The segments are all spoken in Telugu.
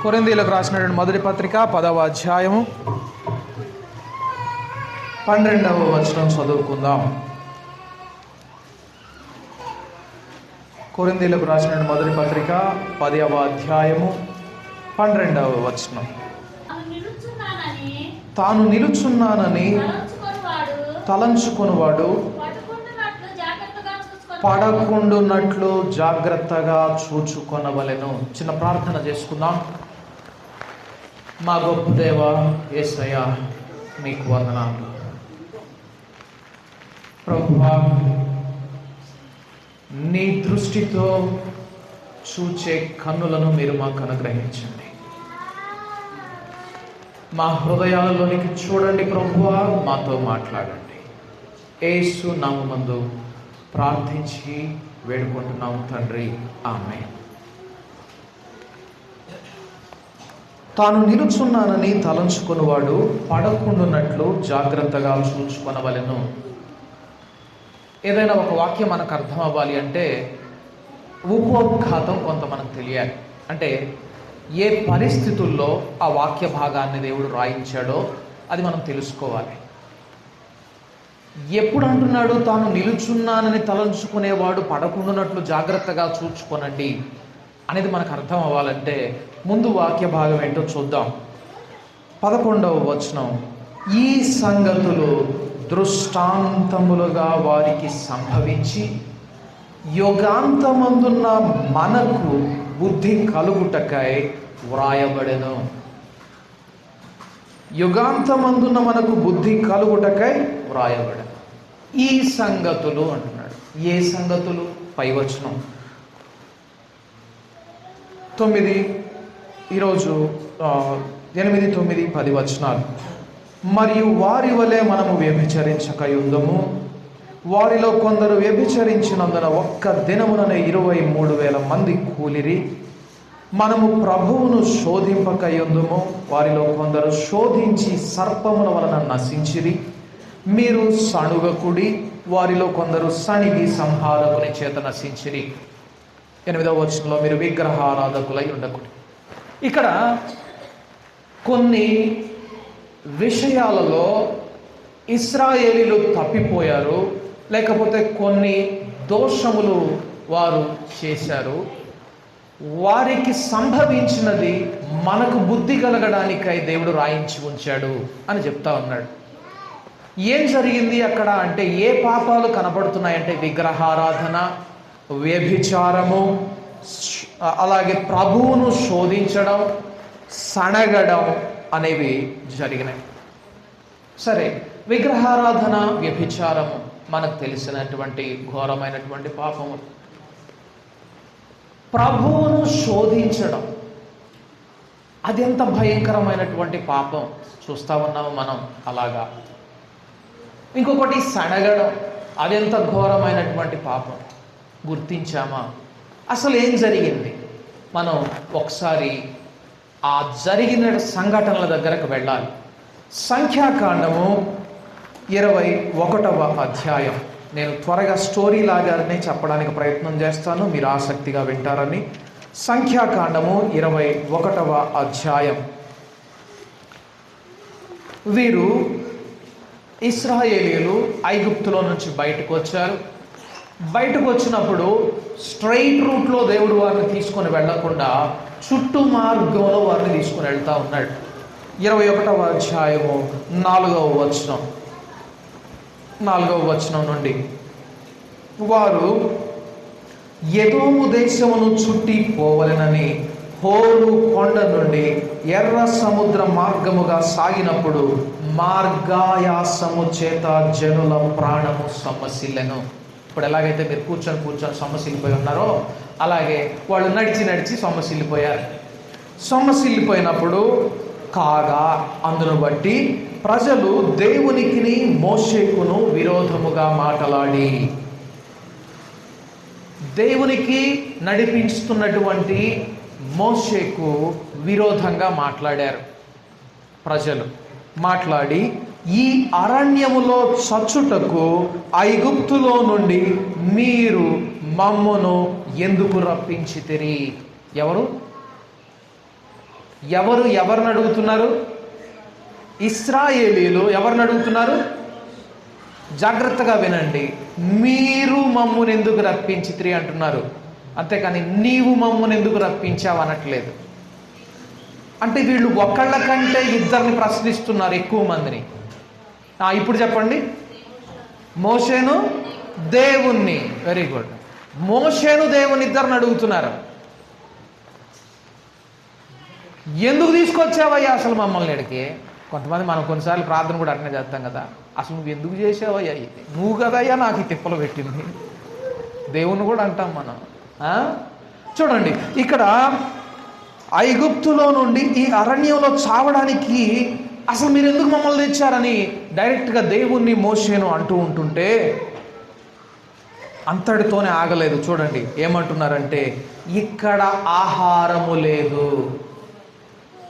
కొరింథీయులకు రాసినటువంటి మొదటి పత్రిక 10వ అధ్యాయము 12వ వచనం చదువుకుందాం. కొరింథీయులకు రాసినటువంటి మొదటి పత్రిక 10వ అధ్యాయము 12వ వచనం. తాను నిలుచున్నానని తలంచుకొనువాడు పడకుండునట్లు జాగ్రత్తగా చూచుకొనవలెను. చిన్న ప్రార్థన చేసుకుందాం. మా గొప్ప దేవా యేసయ్య, మీకు వందనాలు ప్రభువా. నీ దృష్టితో చూచే కన్నులను మీరు మాకు అనుగ్రహించండి. మా హృదయాలలోనికి చూడండి ప్రభువా, మాతో మాట్లాడండి. యేసు నామమందు ప్రార్థించి వేడుకుంటున్నాము తండ్రి, ఆమేన్. తాను నిలుచున్నానని తలంచుకొనువాడు పడకుండునట్లు జాగ్రత్తగా చూచుకొనవలెను. ఏదైనా ఒక వాక్యం మనకు అర్థం అవ్వాలి అంటే ఉపోద్ఘాతం కొంత మనకు తెలియాలి. అంటే ఏ పరిస్థితుల్లో ఆ వాక్య భాగాన్ని దేవుడు రాయించాడో అది మనం తెలుసుకోవాలి. ఎప్పుడు అంటున్నాడు తాను నిలుచున్నానని తలంచుకునేవాడు పడకుండునట్లు జాగ్రత్తగా చూచుకొనండి అనేది మనకు అర్థం అవ్వాలంటే ముందు వాక్య భాగం ఏంటో చూద్దాం. 11వ వచనం, ఈ సంగతులు దృష్టాంతములుగా వారికి సంభవించి యుగాంతమందున్న మనకు బుద్ధి కలుగుటకై వ్రాయబడెను. యుగాంతమందున్న మనకు బుద్ధి కలుగుటకై వ్రాయబడెను. ఈ సంగతులు అంటున్నాడు. ఏ సంగతులు? పైవచనం 9, ఈరోజు 8, 9, 10 వచనాలు. మరియు వారి వలె మనము వ్యభిచరించకయుందుము. వారిలో కొందరు వ్యభిచరించినందున ఒక్క దినముననే 23,000 మంది కూలిరి. మనము ప్రభువును శోధింపకయుందుము. వారిలో కొందరు శోధించి సర్పముల వలన నశించిరి. మీరు సణుగకుడి. వారిలో కొందరు సణిగి సంహారకుని చేత నశించిరి. 8వ వచనంలో మీరు విగ్రహారాధకులై ఉండకుడి. ఇక్కడ కొన్ని విషయాలలో ఇశ్రాయేలీలు తప్పిపోయారు, లేకపోతే కొన్ని దోషములు వారు చేశారు. వారికి సంభవించినది మనకు బుద్ధి కలగడానికై దేవుడు రాయించి ఉంచాడు అని చెప్తా ఉన్నాడు. ఏం జరిగింది అక్కడ అంటే ఏ పాపాలు కనబడుతున్నాయంటే విగ్రహారాధన, వ్యభిచారము, అలాగే ప్రభువును శోధించడం, సణగడం అనేవి జరిగినాయి. సరే, విగ్రహారాధన, వ్యభిచారము మనకు తెలిసినటువంటి ఘోరమైనటువంటి పాపము. ప్రభువును శోధించడం అది ఎంత భయంకరమైనటువంటి పాపం చూస్తా ఉన్నాము మనం. అలాగా ఇంకొకటి సణగడం, అదెంత ఘోరమైనటువంటి పాపం గుర్తించామా? అసలు ఏం జరిగింది? మనం ఒకసారి ఆ జరిగిన సంఘటనల దగ్గరకు వెళ్ళాలి. సంఖ్యాకాండము 21వ అధ్యాయం. నేను త్వరగా స్టోరీ లాగానే చెప్పడానికి ప్రయత్నం చేస్తాను, మీరు ఆసక్తిగా వింటారని. సంఖ్యాకాండము 21వ అధ్యాయం. వీరు ఇశ్రాయేలీయులు ఐగుప్తులో నుంచి బయటకు వచ్చారు. బయటకు వచ్చినప్పుడు స్ట్రైట్ రూట్లో దేవుడు వారిని తీసుకొని వెళ్లకుండా చుట్టూ మార్గంలో వారిని తీసుకొని వెళ్తా ఉన్నాడు. 21వ అధ్యాయము 4వ వచనం నుండి, వారు ఎదోము దేశమును చుట్టి పోవలెనని హోరు కొండ నుండి ఎర్ర సముద్ర మార్గముగా సాగినప్పుడు మార్గాయాసము చేత జనుల ప్రాణము సొమ్మసిల్లెను. ఇప్పుడు ఎలాగైతే మీరు కూర్చొని సొమ్మసిల్లిపోయి ఉన్నారో అలాగే వాళ్ళు నడిచి సొమ్మసిల్లిపోయారు. సొమ్మసిల్లిపోయినప్పుడు కాగా అందును బట్టి ప్రజలు దేవునికిని మోషేకును విరోధముగా మాటలాడి, దేవునికి నడిపిస్తున్నటువంటి మోషేకు విరోధంగా మాట్లాడారు. ప్రజలు మాట్లాడి, ఈ అరణ్యములో చచ్చుటకు ఐగుప్తులో నుండి మీరు మమ్మును ఎందుకు రప్పించితిరి? ఎవరు? ఎవరిని అడుగుతున్నారు? ఇశ్రాయేలీలు ఎవరిని అడుగుతున్నారు? జాగ్రత్తగా వినండి. మీరు మమ్మును ఎందుకు రప్పించితిరి అంటున్నారు, అంతేకాని నీవు మమ్మును ఎందుకు రప్పించావు అనట్లేదు. అంటే వీళ్ళు ఒకళ్ళ కంటే ఇద్దరిని ప్రశ్నిస్తున్నారు, ఎక్కువ మందిని. ఇప్పుడు చెప్పండి, మోషేను దేవుణ్ణి, వెరీ గుడ్, మోషేను దేవుని ఇద్దరిని అడుగుతున్నారు. ఎందుకు తీసుకొచ్చావయ్యా అసలు మమ్మల్ని ఇక్కడికి? కొంతమంది మనం కొన్నిసార్లు ప్రార్థన కూడా అట్నే చేస్తాం కదా, అసలు నువ్వు ఎందుకు చేసావయ్యా ఇది? నువ్వు కదయ్యా నాకు ఈ తిప్పలు పెట్టింది. దేవుణ్ణి కూడా అంటాం మనం. చూడండి, ఇక్కడ ఐగుప్తులో నుండి ఈ అరణ్యంలో చావడానికి అసలు మీరు ఎందుకు మమ్మల్ని తెచ్చారని డైరెక్ట్గా దేవుణ్ణి మోషేను అంటూ ఉంటుంటే అంతటితోనే ఆగలేదు. చూడండి ఏమంటున్నారంటే, ఇక్కడ ఆహారము లేదు.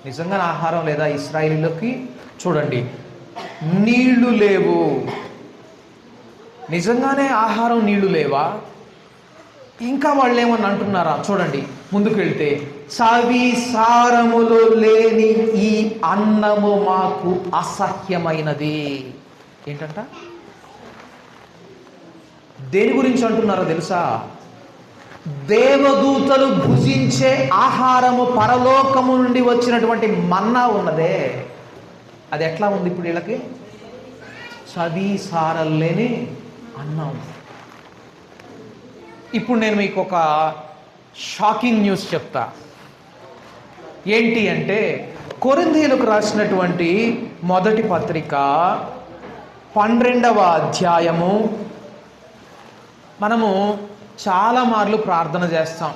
నిజంగా ఆహారం లేదా ఇశ్రాయేలీయులకి? చూడండి, నీళ్లు లేవు. నిజంగానే ఆహారం, నీళ్లు లేవా? ఇంకా వాళ్ళు ఏమని అంటున్నారా? చూడండి ముందుకు వెళ్తే, చవి సారములు లేని ఈ అన్నము మాకు అసహ్యమైనది. ఏంటంట? దేని గురించి అంటున్నారో తెలుసా? దేవదూతలు భుజించే ఆహారము, పరలోకము నుండి వచ్చినటువంటి మన్నా ఉన్నదే, అది ఎట్లా ఉంది ఇప్పుడు వీళ్ళకి? చవి సారలు లేని అన్నం. ఇప్పుడు నేను మీకు ఒక షాకింగ్ న్యూస్ చెప్తా. ఏంటి అంటే, కొరింథీయులకు రాసినటువంటి మొదటి పత్రిక 12వ అధ్యాయము. మనము చాలా మార్లు ప్రార్థన చేస్తాం,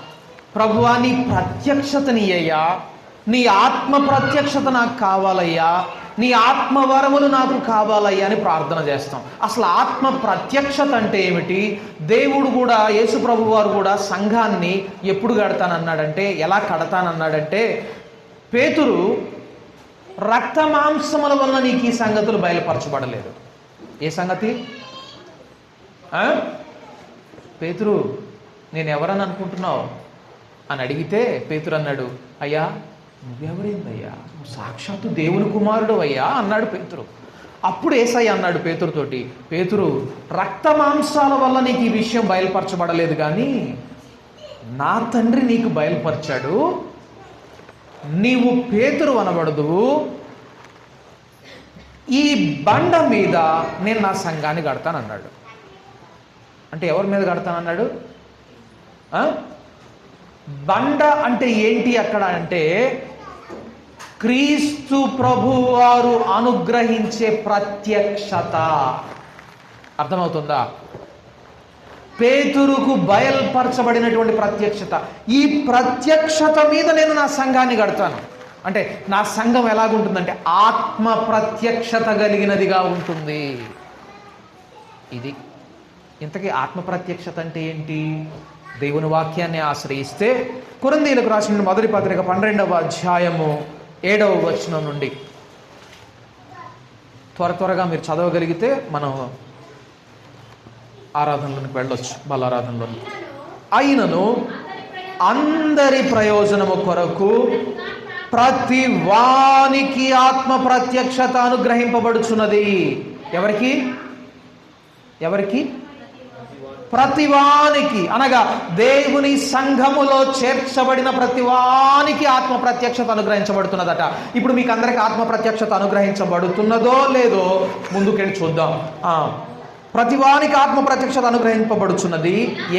ప్రభువా నీ ప్రత్యక్షతనియ్యా, నీ ఆత్మ ప్రత్యక్షత నాకు కావాలయ్యా, నీ ఆత్మవరములు నాకు కావాలయ్యా అని ప్రార్థన చేస్తాం. అసలు ఆత్మ ప్రత్యక్షత అంటే ఏమిటి? దేవుడు కూడా, యేసు ప్రభు వారు కూడా సంఘాన్ని ఎప్పుడు కడతానన్నాడంటే, ఎలా కడతానన్నాడంటే, పేతురు రక్త మాంసముల వలన నీకు ఈ సంగతులు బయలుపరచబడలేదు. ఏ సంగతి? పేతురు నేను ఎవరని అనుకుంటున్నావు అని అడిగితే పేతురు అన్నాడు, అయ్యా నువ్వెవరైందయ్యా, నువ్వు సాక్షాత్తు దేవుని కుమారుడు అయ్యా అన్నాడు పేతురు. అప్పుడు యేసయ్య అన్నాడు పేతురుతోటి, పేతురు రక్త మాంసాల వల్ల నీకు ఈ విషయం బయలుపరచబడలేదు, కానీ నా తండ్రి నీకు బయలుపరిచాడు. నీవు పేతురు అనబడదు, ఈ బండ మీద నేను నా సంఘాన్ని కడతానన్నాడు. అంటే ఎవరి మీద కడతానన్నాడు? బండ అంటే ఏంటి అక్కడ అంటే, క్రీస్తు ప్రభువారు అనుగ్రహించే ప్రత్యక్షత. అర్థమవుతుందా? పేతురుకు బయల్పరచబడినటువంటి ప్రత్యక్షత. ఈ ప్రత్యక్షత మీద నేను నా సంఘాన్ని కడతాను. అంటే నా సంఘం ఎలాగుంటుందంటే ఆత్మ ప్రత్యక్షత కలిగినదిగా ఉంటుంది. ఇది ఇంతకీ ఆత్మ ప్రత్యక్షత అంటే ఏంటి? దేవుని వాక్యాన్ని ఆశ్రయిస్తే కొరింథీయులకు రాసిన మొదటి పత్రిక 12వ అధ్యాయము 7వ వచనం నుండి త్వరగా మీరు చదవగలిగితే మనం ఆరాధనలోనికి వెళ్ళొచ్చు, బలారాధనలోనికి. అయినను అందరి ప్రయోజనము కొరకు ప్రతి వానికి ఆత్మ ప్రత్యక్షత అనుగ్రహింపబడుచున్నది. ఎవరికి? ప్రతివానికి, అనగా దేవుని సంఘములో చేర్చబడిన ప్రతివానికి ఆత్మ ప్రత్యక్షత అనుగ్రహించబడుతున్నదట. ఇప్పుడు మీకు అందరికి ఆత్మ ప్రత్యక్షత అనుగ్రహించబడుతున్నదో లేదో ముందుకెళ్ళి చూద్దాం. ప్రతివానికి ఆత్మ ప్రత్యక్షత అనుగ్రహింపబడుచున్నది.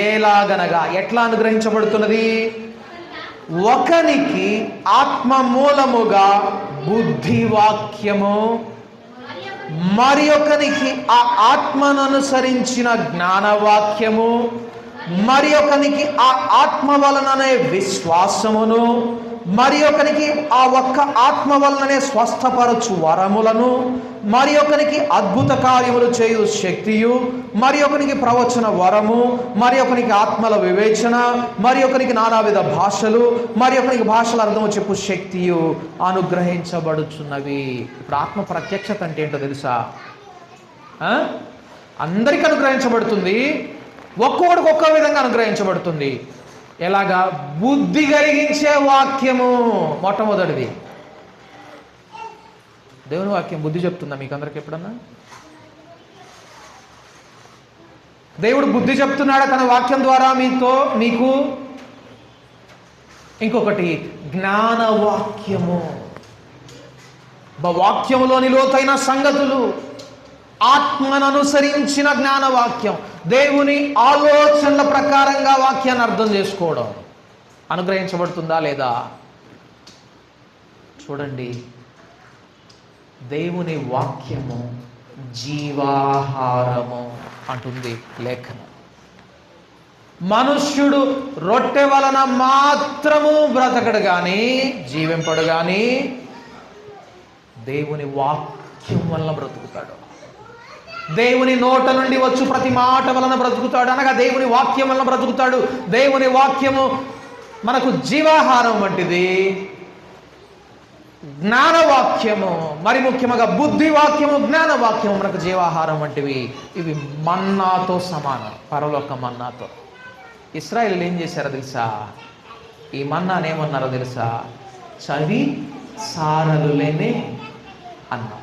ఎలాగనగా, ఎట్లా అనుగ్రహించబడుతున్నది? ఒకనికి ఆత్మ మూలముగా బుద్ధి వాక్యము, మరి ఒకనికి ఆ ఆత్మను అనుసరించిన జ్ఞానవాక్యము, మరి ఒకనికి ఆ ఆత్మ వలననే విశ్వాసమును, మరి ఒకనికి ఆ ఒక్క ఆత్మ వలననే స్వస్థపరచు వరములను, మరి ఒకనికి అద్భుత కార్యములు చేయు శక్తియు, మరి ఒకనికి ప్రవచన వరము, మరి ఒకనికి ఆత్మల వివేచన, మరి ఒకనికి నానావిధ భాషలు, మరి ఒకనికి భాషల అర్థము చెప్పు శక్తియు అనుగ్రహించబడుచున్నవి. ఇప్పుడు ఆత్మ ప్రత్యక్షత అంటే ఏంటో తెలుసా? అందరికీ అనుగ్రహించబడుతుంది, ఒక్కొక్కడికి ఒక్కో విధంగా అనుగ్రహించబడుతుంది. ఎలాగా? బుద్ధి కలిగించే వాక్యము మొట్టమొదటిది. దేవుని వాక్యం బుద్ధి చెప్తుందా మీకు అందరికి ఎప్పుడన్నా? దేవుడు బుద్ధి చెప్తున్నాడా తన వాక్యం ద్వారా మీకు? ఇంకొకటి జ్ఞానవాక్యము. వాక్యములోని లోతైన సంగతులు, ఆత్మను అనుసరించిన జ్ఞానవాక్యం, దేవుని ఆలోచనల ప్రకారంగా వాక్యాన్ని అర్థం చేసుకోవడం అనుగ్రహించబడుతుందా లేదా? చూడండి, దేవుని వాక్యము జీవాహారము అంటుంది లేఖనం. మనుష్యుడు రొట్టె వలన మాత్రము బ్రతకడు గాని, జీవింపడు గాని దేవుని వాక్యం వలన బ్రతుకుతాడు. దేవుని నోట నుండి వచ్చు ప్రతి మాట వలన బ్రతుకుతాడు, అనగా దేవుని వాక్యం వలన బ్రతుకుతాడు. దేవుని వాక్యము మనకు జీవాహారం వంటిది. జ్ఞానవాక్యము, మరి ముఖ్యంగా బుద్ధివాక్యము, జ్ఞానవాక్యము మనకు జీవాహారం వంటివి. ఇవి మన్నాతో సమానం, పరలోక మన్నాతో. ఇశ్రాయేలు ఏం చేశారో తెలుసా? ఈ మన్నాను ఏమన్నారో తెలుసా? చవి సారలు లేని అన్నం.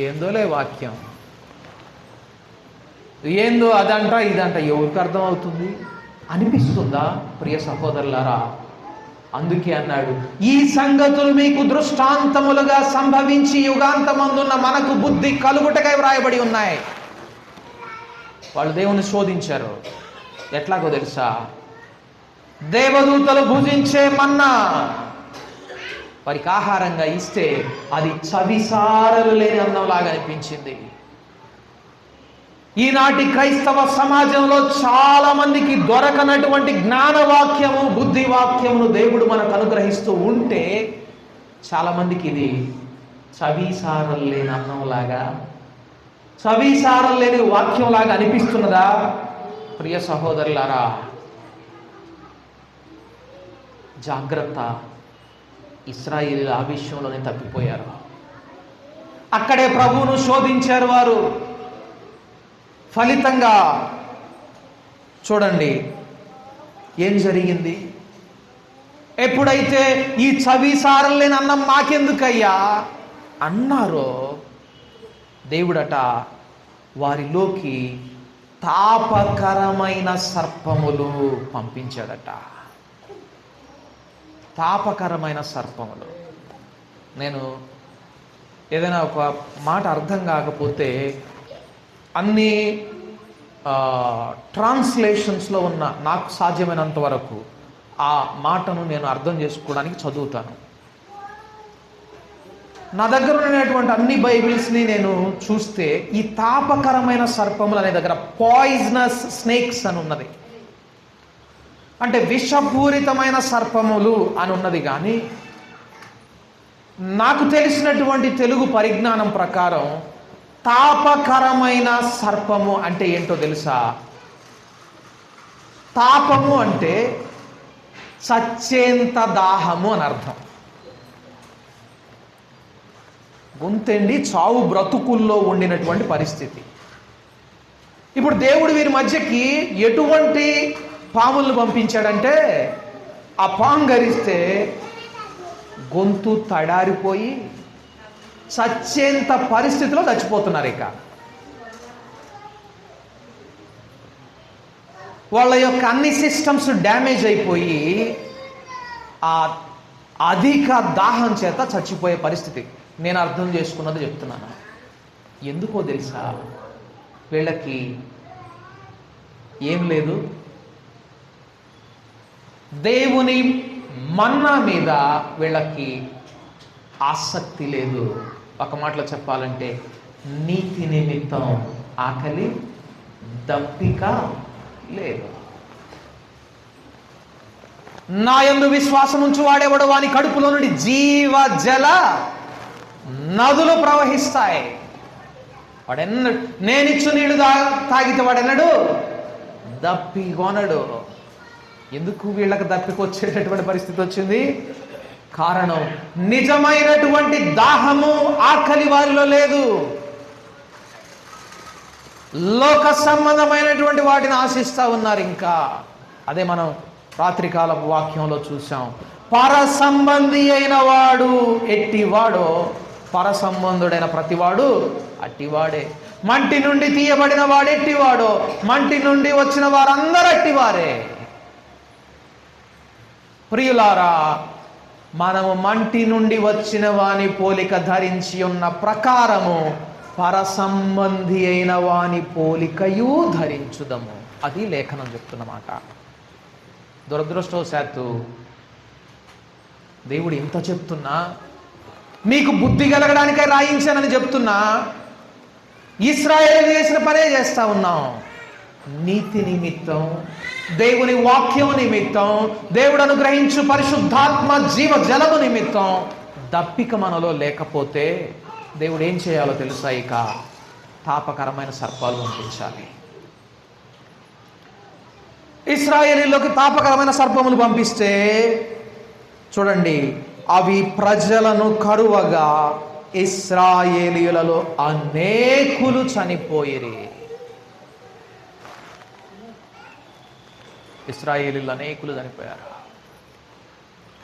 ఏందోలే వాక్యం, ఏందో అదంట ఇదంట, ఎవరికి అర్థం అవుతుంది అనిపిస్తుందా ప్రియ సహోదరులారా? అందుకే అన్నాడు, ఈ సంగతులు మీకు దృష్టాంతములుగా సంభవించి యుగాంతమందున్న మనకు బుద్ధి కలుగుటకై వ్రాయబడి ఉన్నాయి. వాళ్ళు దేవుని శోధించారు. ఎట్లాగో తెలుసా? దేవదూతలు భుజించే మన్నా వారికి ఆహారంగా ఇస్తే అది చవిసారలు లేని అన్నంలాగా అనిపించింది. ఈనాటి క్రైస్తవ సమాజంలో చాలా మందికి దొరకనటువంటి జ్ఞానవాక్యము, బుద్ధివాక్యమును దేవుడు మనకు అనుగ్రహిస్తూ ఉంటే చాలా మందికి ఇది చవిసారలు లేని అన్నంలాగా, చవిసారలు లేని వాక్యంలాగా అనిపిస్తున్నదా? ప్రియ సహోదరులారా, జాగ్రత్త. ఇశ్రాయేలీయులు ఆ విషయంలోనే తప్పిపోయారు. అక్కడే ప్రభువును శోధించారు వారు. ఫలితంగా చూడండి ఏం జరిగింది. ఎప్పుడైతే ఈ చవిసారం లేని అన్నం మాకెందుకయ్యా అన్నారో, దేవుడట వారిలోకి తాపకరమైన సర్పములు పంపించాడట. తాపకరమైన సర్పములు. నేను ఏదైనా ఒక మాట అర్థం కాకపోతే అన్ని ట్రాన్స్లేషన్స్లో ఉన్న నాకు సాధ్యమైనంత వరకు ఆ మాటను నేను అర్థం చేసుకోవడానికి చదువుతాను. నా దగ్గర ఉన్నటువంటి అన్ని బైబిల్స్ని నేను చూస్తే ఈ తాపకరమైన సర్పములు అనే దగ్గర పాయిజనస్ స్నేక్స్ అని ఉన్నది, అంటే విషపూరితమైన సర్పములు అని ఉన్నది. కానీ నాకు తెలిసినటువంటి తెలుగు పరిజ్ఞానం ప్రకారం తాపకరమైన సర్పము అంటే ఏంటో తెలుసా? తాపము అంటే చచ్చేంత దాహము అని అర్థం. గొంతెండి చావు బ్రతుకుల్లో ఉండినటువంటి పరిస్థితి. ఇప్పుడు దేవుడు వీరి మధ్యకి ఎటువంటి పాములను పంపించాడంటే, ఆ పాము గరిస్తే గొంతు తడారిపోయి చచ్చేంత పరిస్థితిలో చచ్చిపోతున్నారు. ఇక వాళ్ళ యొక్క అన్ని సిస్టమ్స్ డ్యామేజ్ అయిపోయి ఆ అధిక దాహం చేత చచ్చిపోయే పరిస్థితి. నేను అర్థం చేసుకున్నది చెప్తున్నాను. ఎందుకో తెలుసా? వీళ్ళకి ఏం లేదు, దేవుని మన్నా మీద వీళ్ళకి ఆసక్తి లేదు. ఒక మాటలో చెప్పాలంటే నీతి నిమిత్తం ఆకలి దప్పిక లేదు. నా యందు విశ్వాసం ఉంచు వాడేవాడు వాని కడుపులో నుండి జీవ జల నదులు ప్రవహిస్తాయి. వాడెన్నడు నేనిచ్చు నీళ్లు తాగితే వాడెన్నడు దప్పికొనడు. ఎందుకు వీళ్ళకి దప్పికొచ్చేటటువంటి పరిస్థితి వచ్చింది? కారణం నిజమైనటువంటి దాహము ఆకలి వారిలో లేదు. లోక సంబంధమైనటువంటి వాటిని ఆశిస్తూ ఉన్నారు. ఇంకా అదే మనం రాత్రికాల వాక్యంలో చూసాం. పర సంబంధి అయిన వాడు ఎట్టివాడో పర సంబంధుడైన ప్రతివాడు అట్టివాడే. మంటి నుండి తీయబడిన వాడు ఎట్టివాడో మంటి నుండి వచ్చిన వారందరూ అట్టివారే. ప్రియులారా, మనము మంటి నుండి వచ్చిన వాని పోలిక ధరించి ఉన్న ప్రకారము పర సంబంధి అయిన వాని పోలికయు ధరించుదము. అది లేఖనం చెప్తున్నమాట. దురదృష్టవశాత్తు దేవుడు ఇంత చెప్తున్నా, మీకు బుద్ధి కలగడానికే రాయించానని చెప్తున్నా, ఇశ్రాయేలు చేసిన పనే చేస్తా ఉన్నాం. నీతి నిమిత్తం, దేవుని వాక్యం నిమిత్తం, దేవుడు అనుగ్రహించు పరిశుద్ధాత్మ జీవ జలము నిమిత్తం దప్పిక మనలో లేకపోతే దేవుడు ఏం చేయాలో తెలుసా? ఇక తాపకరమైన సర్పాలు పంపించాలి. ఇశ్రాయేలీలోకి తాపకరమైన సర్పములు పంపిస్తే చూడండి, అవి ప్రజలను కరువగా ఇశ్రాయేలీయులలో అనేకులు చనిపోయిరి. ఇశ్రాయేలీయులు అనేకులు చనిపోయారు.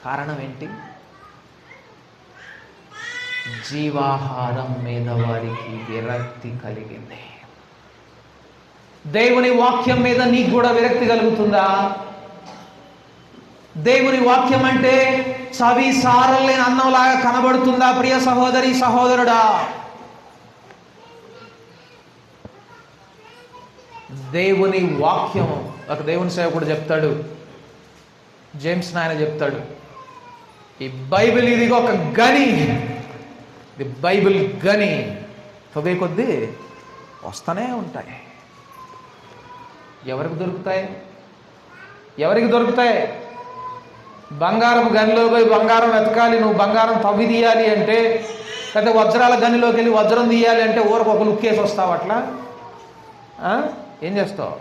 కారణం ఏంటి? జీవాహారం మీద వారికి విరక్తి కలిగింది. దేవుని వాక్యం మీద నీకు కూడా విరక్తి కలుగుతుందా? దేవుని వాక్యం అంటే చవి సారం లేని అన్నంలాగా కనబడుతుందా? ప్రియ సహోదరి సహోదరుడా, దేవుని వాక్యం, ఒక దేవుని సేవకుడు చెప్తాడు, జేమ్స్ నాయన చెప్తాడు, ఈ బైబిల్ ఇదిగో ఒక గని, ఇది బైబిల్ గని, తవ్వే కొద్దీ వస్తూనే ఉంటాయి. ఎవరికి దొరుకుతాయి? ఎవరికి దొరుకుతాయి? బంగారం గనిలో పోయి బంగారం వెతకాలి, నువ్వు బంగారం తవ్వి తీయాలి అంటే, లేకపోతే వజ్రాల గనిలోకి వెళ్ళి వజ్రం తీయాలి అంటే ఊరకు ఒక లుక్కేసి వస్తావు. అట్లా ఏం చేస్తావు?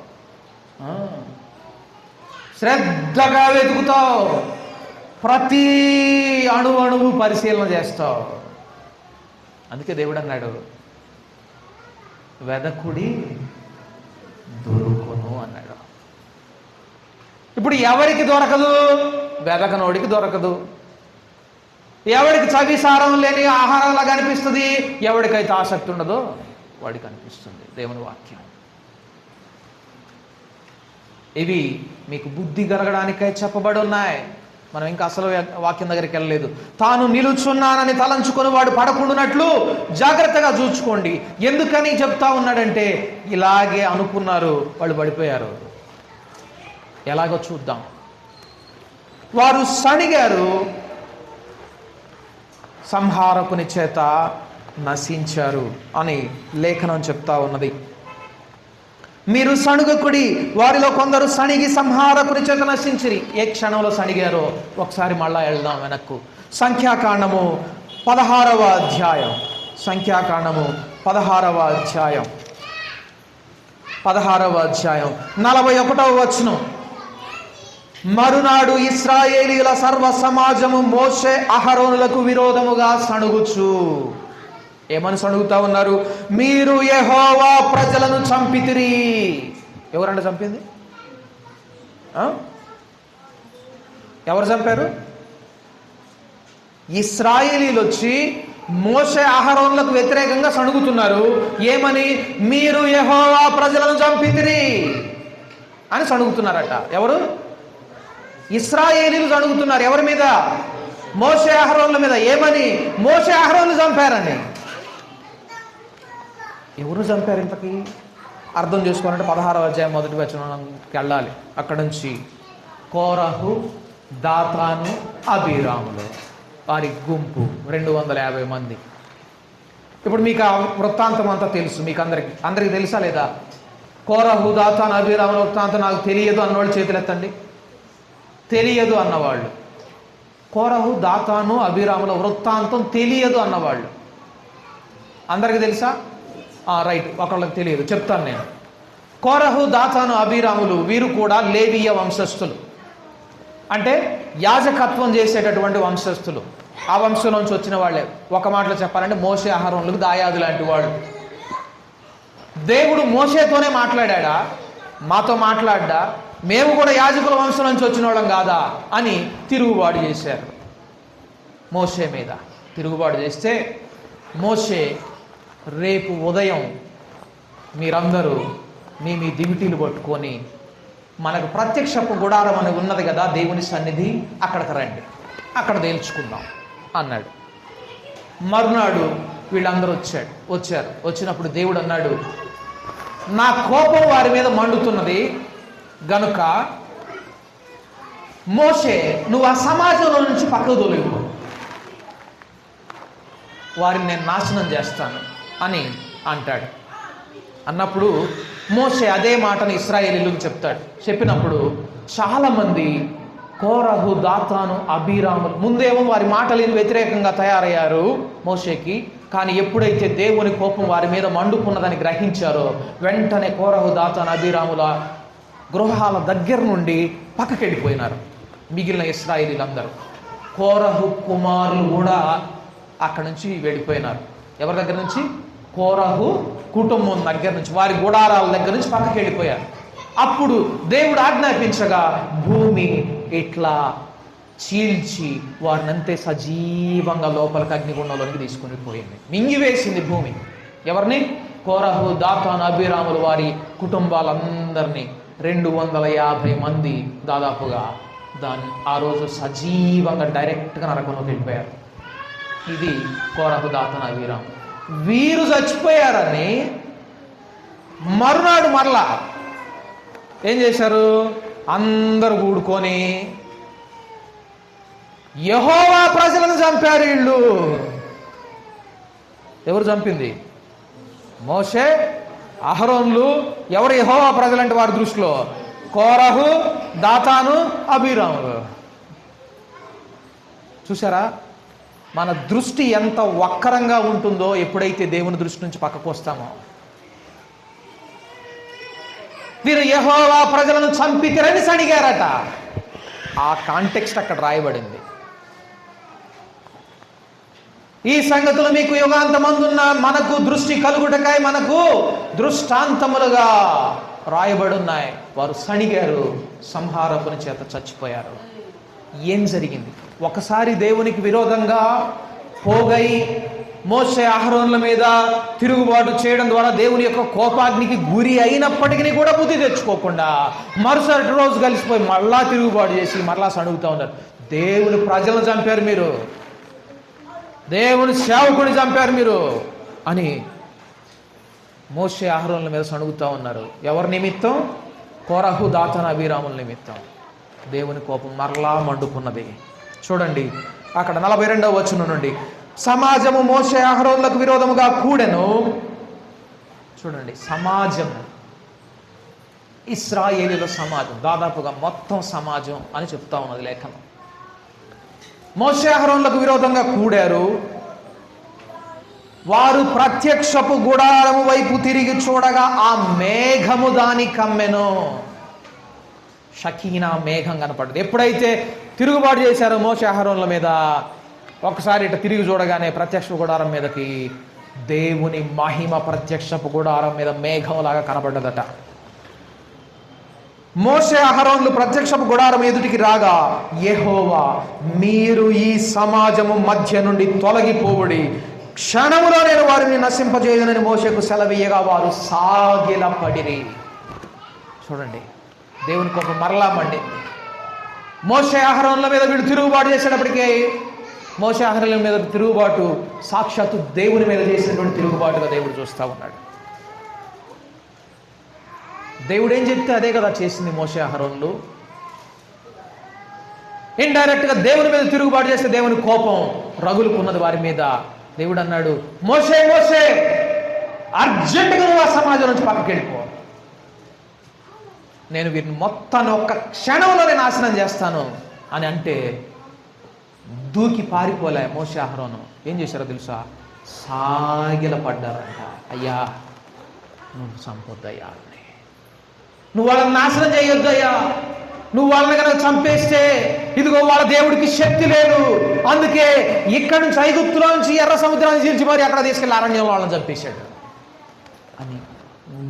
శ్రద్ధగా వెతుకుతావు, ప్రతి అణువు పరిశీలన చేస్తావు. అందుకే దేవుడు అన్నాడు, వెదకుడి దొరుకును అన్నాడు. ఇప్పుడు ఎవరికి దొరకదు? వెదకనోడికి దొరకదు. ఎవడికి చవిసారం లేని ఆహారంలా కనిపిస్తుంది, ఎవడికైతే ఆసక్తి ఉండదో వాడికి అనిపిస్తుంది దేవుని వాక్యం. ఇవి మీకు బుద్ధి కలగడానికై చెప్పబడి ఉన్నాయి. మనం ఇంకా అసలు వాక్యం దగ్గరికి వెళ్ళలేదు. తాను నిలుచున్నానని తలంచుకొని వాడు పడకుండానట్లు జాగ్రత్తగా చూసుకోండి. ఎందుకని చెప్తా ఉన్నాడంటే, ఇలాగే అనుకున్నారు, వాళ్ళు పడిపోయారు. ఎలాగో చూద్దాం. వారు సణిగారు, సంహారకుని చేత నశించారు అని లేఖనం చెప్తా ఉన్నది. మీరు సణుగకుడి, వారిలో కొందరు సణిగి సంహారకుని చేత నశించిరి. ఏ క్షణంలో సణిగారో ఒకసారి మళ్ళా వెళ్దాం వెనక్కు. సంఖ్యాకాండము 16వ అధ్యాయం, సంఖ్యాకాండము 16వ అధ్యాయం 41వ వచనం. మరునాడు ఇశ్రాయేలీయుల సర్వ సమాజము మోషే అహరోనులకు విరోధముగా సణుగుచు. ఏమని సణుగుతా ఉన్నారు? మీరు యెహోవా ప్రజలను చంపితిరి. ఎవరంట చంపింది? ఎవరు చంపారు? ఇశ్రాయేలీలు వచ్చి మోషే అహరోనులకు వ్యతిరేకంగా సణుగుతున్నారు. ఏమని? మీరు యెహోవా ప్రజలను చంపితిరి అని సణుగుతున్నారట. ఎవరు? ఇశ్రాయేలీలు సణుగుతున్నారు. ఎవరి మీద? మోషే అహరోనుల మీద. ఏమని? మోషే అహరోనులు చంపారని. ఎవరు చంపారు ఇంతకీ? అర్థం చేసుకోవాలంటే 16వ అధ్యాయం 1వ వచనంకి వెళ్ళాలి. అక్కడ నుంచి కోరహు, దాతాను, అబీరాములు, వారి గుంపు 250 మంది. ఇప్పుడు మీకు ఆ వృత్తాంతం అంతా తెలుసు. మీకు అందరికి తెలుసా లేదా? కోరహు, దాతాను, అబీరాముల వృత్తాంతం నాకు తెలియదు అన్నవాళ్ళు చేతులు ఎత్తండి. తెలియదు అన్నవాళ్ళు. కోరహు, దాతాను, అబీరాముల వృత్తాంతం తెలియదు అన్నవాళ్ళు అందరికి తెలుసా? రైట్, ఒకళ్ళకి తెలియదు, చెప్తాను నేను. కోరహు, దాతాను, అబీరాములు వీరు కూడా లేవీయ వంశస్థులు, అంటే యాజకత్వం చేసేటటువంటి వంశస్థులు. ఆ వంశంలోంచి వచ్చిన వాళ్ళే. ఒక మాటలో చెప్పాలంటే మోషే అహరోనులకు దాయాదు లాంటి వాడు. దేవుడు మోషేతోనే మాట్లాడా? మాతో మాట్లాడ్డా? మేము కూడా యాజకుల వంశం నుంచి వచ్చిన వాళ్ళం కాదా అని తిరుగుబాటు చేశారు. మోషే మీద తిరుగుబాటు చేస్తే మోషే, రేపు ఉదయం మీరందరూ మీ దివిటీలు పట్టుకొని మనకు ప్రత్యక్షపు గుడారం అని ఉన్నది కదా దేవుని సన్నిధి, అక్కడికి రండి, అక్కడ తేల్చుకుందాం అన్నాడు. మరునాడు వీళ్ళందరూ వచ్చారు. వచ్చినప్పుడు దేవుడు అన్నాడు, నా కోపం వారి మీద మండుతున్నది గనుక మోషే నువ్వు ఆ సమాజంలో నుంచి పక్కకు తొలగిపో, వారిని నేను నాశనం చేస్తాను అని అంటాడు. అన్నప్పుడు మోషే అదే మాటను ఇశ్రాయేలీయులకు చెప్తాడు. చెప్పినప్పుడు చాలామంది కోరహు, దాతాను, అబీరాములు ముందేమో వారి మాటలకు వ్యతిరేకంగా తయారయ్యారు మోషేకి. కానీ ఎప్పుడైతే దేవుని కోపం వారి మీద మండుకున్నదని గ్రహించారో వెంటనే కోరహు, దాతాను, అబీరాముల గృహాల దగ్గర నుండి పక్కకి వెళ్ళిపోయినారు మిగిలిన ఇశ్రాయేలీలందరూ. కోరహు కుమారులు కూడా అక్కడి నుంచి వెళ్ళిపోయినారు. ఎవరి దగ్గర నుంచి? కోరహు కుటుంబం దగ్గర నుంచి, వారి గుడారాల దగ్గర నుంచి పక్కకి వెళ్ళిపోయారు. అప్పుడు దేవుడు ఆజ్ఞాపించగా భూమి ఇట్లా చీల్చి వారినంతే సజీవంగా లోపలికి అగ్నిగుండంలోకి తీసుకుని పోయింది, మింగివేసింది భూమి. ఎవరిని? కోరహు, దాతాను, అబీరాములు వారి కుటుంబాలందరినీ 250 మంది దాదాపుగా ఆ రోజు సజీవంగా డైరెక్ట్గా నరకంలోకి వెళ్ళిపోయారు. ఇది కోరహు, దాతాను, అబీరాము. వీరు చచ్చిపోయారని మరునాడు మరలా ఏం చేశారు? అందరూ కూడుకొని యెహోవా ప్రజలను చంపారు వీళ్ళు. ఎవరు చంపింది? మోషే, అహరోన్లు. ఎవరు యెహోవా ప్రజలంటే వారి దృష్టిలో? కోరహు, దాతాను, అబీరాములు. చూసారా మన దృష్టి ఎంత వక్రంగా ఉంటుందో ఎప్పుడైతే దేవుని దృష్టి నుంచి పక్కకు వస్తామో. వీరు యెహోవా ప్రజలను చంపితిరని సణిగారట. ఆ కాంటెక్స్ట్ అక్కడ రాయబడింది. ఈ సంగతులు మీకు యుగాంతమందున్న మనకు దృష్టి కలుగుటకై మనకు దృష్టాంతములుగా రాయబడున్నాయి. వారు సణిగారు, సంహారపుని చేత చచ్చిపోయారు. ఏం జరిగింది? ఒకసారి దేవునికి విరోధంగా పోగై మోషే, అహరోన్ల మీద తిరుగుబాటు చేయడం ద్వారా దేవుని యొక్క కోపాగ్నికి గురి అయినప్పటికీ కూడా బుద్ధి తెచ్చుకోకుండా మరుసటి రోజు కలిసిపోయి మళ్ళా తిరుగుబాటు చేసి మరలా సణుగుతూ ఉన్నారు. దేవుని ప్రజలను చంపారు మీరు, దేవుని సేవకుని చంపారు మీరు అని మోషే, అహరోన్ల మీద సణుగుతూ ఉన్నారు. ఎవరి నిమిత్తం? కోరహు, దాతాను, అబీరాముల నిమిత్తం. దేవుని కోపం మరలా మండుకున్నది. చూడండి అక్కడ 42వ వచనం నుండి, సమాజము మోషే, అహరోన్లకు విరోధముగా కూడెను. చూడండి, సమాజం, ఇశ్రాయేలీల సమాజం, దాదాపుగా మొత్తం సమాజం అని చెప్తా ఉన్నది లేఖనం. మోషే, అహరోన్లకు విరోధంగా కూడారు. వారు ప్రత్యక్షపు గుడారము వైపు తిరిగి చూడగా ఆ మేఘము దాని కమ్మెను. షకీనా మేఘం కనపడ్డది. ఎప్పుడైతే తిరుగుబాటు చేశారో మోషే, అహరోన్ల మీద, ఒకసారి ఇట్లా తిరిగి చూడగానే ప్రత్యక్ష గుడారం మీదకి దేవుని మహిమ ప్రత్యక్షపు గుడారం మీద మేఘంలాగా కనపడ్డదట. మోషే, అహరోన్లు ప్రత్యక్షపు గుడారం ఎదుటికి రాగా యెహోవా, మీరు ఈ సమాజము మధ్య నుండి తొలగిపోవుడి, క్షణములో నేను వారిని నశింపజేయనని మోషేకు సెలవీయగా వారు సాగిలపడిరి. చూడండి, దేవుని కోపం మరలా మండింది. మోషే, అహరోన్ల మీద వీళ్ళు తిరుగుబాటు చేసేటప్పటికే మోషే, అహరోన్ల మీద తిరుగుబాటు సాక్షాత్తు దేవుని మీద చేసినటువంటి తిరుగుబాటుగా దేవుడు చూస్తూ ఉన్నాడు. దేవుడు ఏం చెప్తే అదే కదా చేసింది మోషే, అహరోన్లు. ఇండైరెక్ట్గా దేవుని మీద తిరుగుబాటు చేస్తే దేవుని కోపం రగులుకున్నది వారి మీద. దేవుడు అన్నాడు, మోషే మోషే, అర్జెంటుగా నువ్వు ఆ సమాజం నుంచి పక్కకి వెళ్ళిపో, నేను వీరిని మొత్తాన్ని ఒక్క క్షణంలో నేను నాశనం చేస్తాను అని అంటే దూకి పారిపోలే మోషే, అహరోను. ఏం చేశారో తెలుసా? సాగిల పడ్డారంట. అయ్యా నువ్వు చంపొద్దయ్యా, నువ్వు వాళ్ళని నాశనం చేయొద్దయ్యా, నువ్వు వాళ్ళని కనుక చంపేస్తే ఇదిగో వాళ్ళ దేవుడికి శక్తి లేదు, అందుకే ఇక్కడి నుంచి ఐగుప్తులో నుంచి ఎర్ర సముద్రాన్ని చీల్చి మరి అక్కడ తీసుకెళ్ళి అరణ్యంలో వాళ్ళని చంపేశాడు అని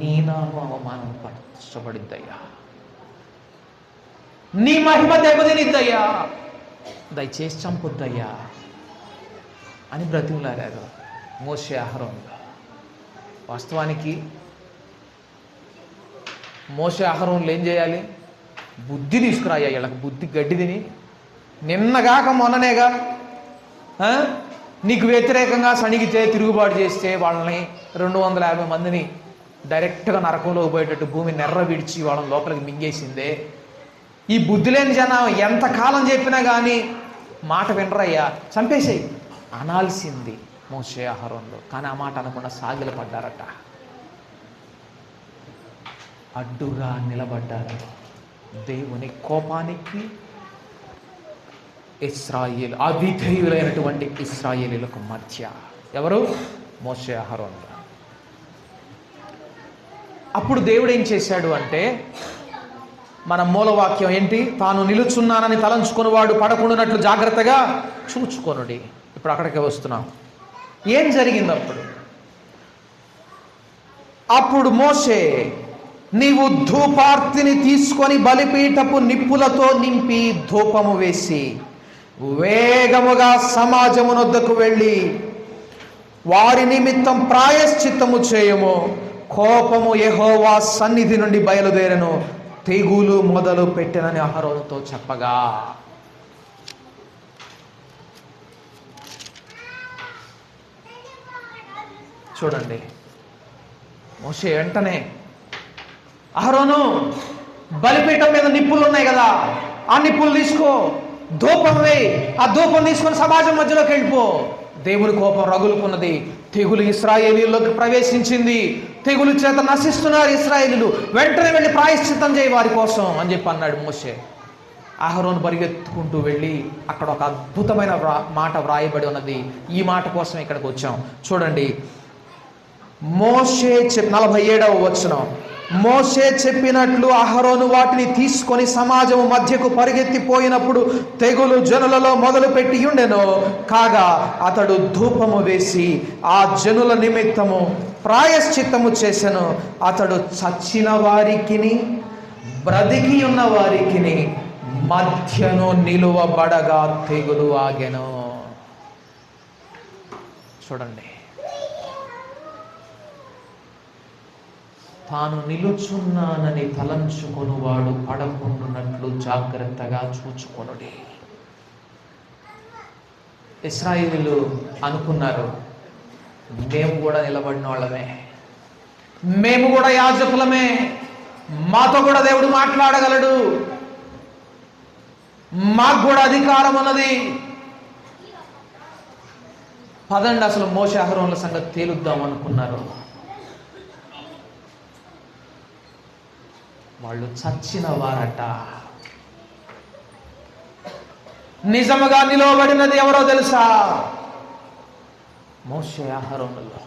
నీ నామం అవమానం పరచబడిద్దయ్యా నీ మహిమ దెబ్బతినిద్దయ్యా, దయచేసి చంపొద్దయ్యా అని బ్రతిమలాడారు మోషే అహరోనులు. వాస్తవానికి మోషే అహరోనులు ఏం చేయాలి? బుద్ధి తీసుకురాయ్యా, వీళ్ళకి బుద్ధి గడ్డి తిని. నిన్నగాక మొన్ననేగా నీకు వ్యతిరేకంగా సణిగితే, తిరుగుబాటు చేస్తే వాళ్ళని 250 మందిని డైరెక్ట్గా నరకంలో పోయేటట్టు భూమి నెర్ర విడిచి వాళ్ళని లోపలికి మింగేసిందే. ఈ బుద్ధి లేని జనం ఎంతకాలం చెప్పినా కానీ మాట వినరయ్యా, చంపేసేయి అనాల్సింది మోషే అహరోనులు. కానీ ఆ మాట అనకుండా సాగిలపడ్డారట, అడ్డుగా నిలబడ్డారు దేవుని కోపానికి. ఇశ్రాయేలు, అవిధేయులైనటువంటి ఇశ్రాయేలీలకు మధ్య ఎవరు? మోషే అహరోనులు. అప్పుడు దేవుడు ఏం చేశాడు అంటే, మన మూలవాక్యం ఏంటి? తాను నిలుచున్నానని తలంచుకుని పడకుండానట్లు జాగ్రత్తగా చూచుకొనుడి. ఇప్పుడు అక్కడికే వస్తున్నాం. ఏం జరిగింది అప్పుడు మోషే, నీవు ధూపార్తిని తీసుకొని బలిపీఠపు నిప్పులతో నింపి ధూపము వేసి వేగముగా సమాజమునొద్దకు వెళ్ళి వారి నిమిత్తం ప్రాయశ్చిత్తము చేయము. కోపము యెహోవా సన్నిధి నుండి బయలుదేరను, తెగులు మొదలు పెట్టెనని అహరోనుతో చెప్పగా, చూడండి మోషే వెంటనే, అహరోను బలిపీఠం మీద నిప్పులు ఉన్నాయి కదా, ఆ నిప్పులు తీసుకో, ధూపం వేయి, ఆ ధూపం తీసుకొని సమాజం మధ్యలోకి వెళ్ళిపో. దేవుని కోపం రగులుకున్నది, తెగులు ఇశ్రాయేలీల్లోకి ప్రవేశించింది, తెగులు చేత నశిస్తున్నారు ఇశ్రాయేలీలు, వెంటనే వెళ్ళి ప్రాయశ్చిత్తం చేయి వారి కోసం అని చెప్పి అన్నాడు మోషే. అహరోను పరిగెత్తుకుంటూ వెళ్ళి అక్కడ ఒక అద్భుతమైన మాట వ్రాయబడి ఉన్నది. ఈ మాట కోసం ఇక్కడికి వచ్చాం. చూడండి, మోషే 47వ వచనం, మోషే చెప్పినట్లు అహరోను వాటిని తీసుకొని సమాజము మధ్యకు పరిగెత్తిపోయినప్పుడు తెగులు జనులలో మొదలుపెట్టి ఉండెను. కాగా అతడు ధూపము వేసి ఆ జనుల నిమిత్తము ప్రాయశ్చిత్తము చేసెను. అతడు చచ్చిన వారికిని బ్రతికి ఉన్న వారికిని మధ్యను నిలువబడగా తెగులు ఆగెను. చూడండి, తాను నిలుచున్నానని తలంచుకొనువాడు పడకుండునట్లు జాగ్రత్తగా చూచుకొనుడి. ఇశ్రాయేలీయులు అనుకున్నారు, మేము కూడా నిలబడిన వాళ్ళమే, మేము కూడా యాజకులమే, మాతో కూడా దేవుడు మాట్లాడగలడు, మాకు కూడా అధికారం ఉన్నది. పదండి అసలు మోషే అహరోనుల సంగతి తేలుద్దాం అనుకున్నారు. వాళ్ళు చచ్చిన వారట. నిజముగా నిలవబడినది ఎవరో తెలుసా? మోషే అహరోనులు.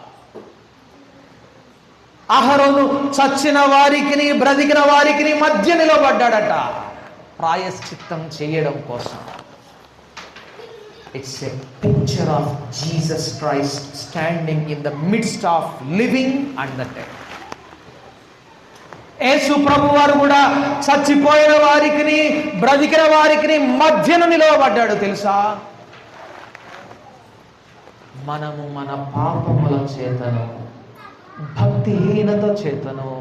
అహరోను చచ్చిన వారికి బ్రతికిన వారికి మధ్య నిలబడ్డాడట ప్రాయశ్చిత్తం చేయడం కోసం. It's a picture of Jesus Christ standing in the midst of living and the dead. Yesu ప్రభు వారు కూడా చచ్చిపోయిన వారికి బ్రతికిన వారికి మధ్యన నిలవబడ్డాడు తెలుసా? మనము మన పాపముల చేతను భక్తిహీనత చేతను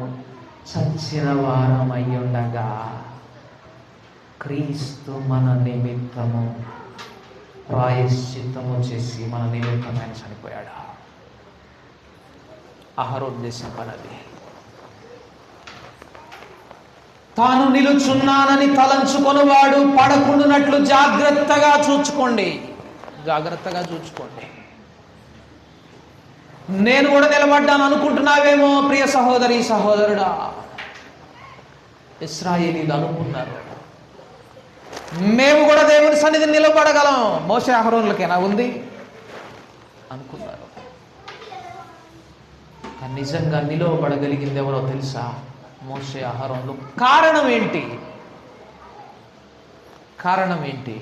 చచ్చిన వారమై ఉండగా క్రీస్తు మన నిమిత్తము ప్రాయశ్చిత్తము చేసి మన నిమిత్తమే చనిపోయాడు. అహరోద్దేశం పనది. తాను నిలుచున్నానని తలంచుకొనువాడు పడకుండునట్లు జాగ్రత్తగా చూచుకోండి. జాగ్రత్తగా చూచుకోండి. నేను కూడా నిలబడ్డాను అనుకుంటున్నావేమో ప్రియ సహోదరి సహోదరుడా. ఇశ్రాయేలీలు అనుకున్నారు, మేము కూడా దేవుని సన్నిధిని నిలబడగలం, మోషే అహరోనులకేనా ఉంది అనుకున్నారు. కానీ నిజంగా నిలవబడగలిగింది ఎవరో తెలుసా? మోషే అహరోనులు. కారణం ఏంటి? కారణం ఏంటి?